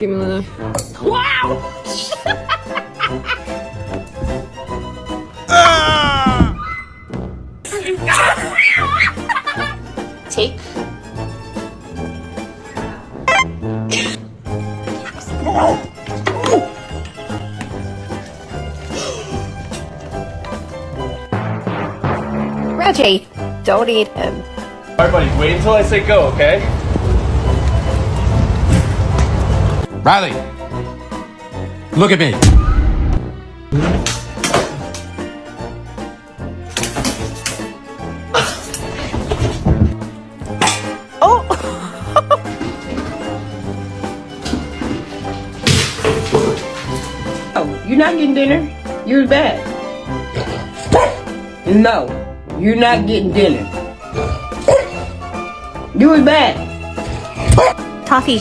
Give me the... Wow! Take. Reggie, don't eat him. Alright, buddy, wait until I say go, okay? Riley, look at me. Oh! Oh, you're not getting dinner. You're bad. No, you're not getting dinner. You was bad. Toffee.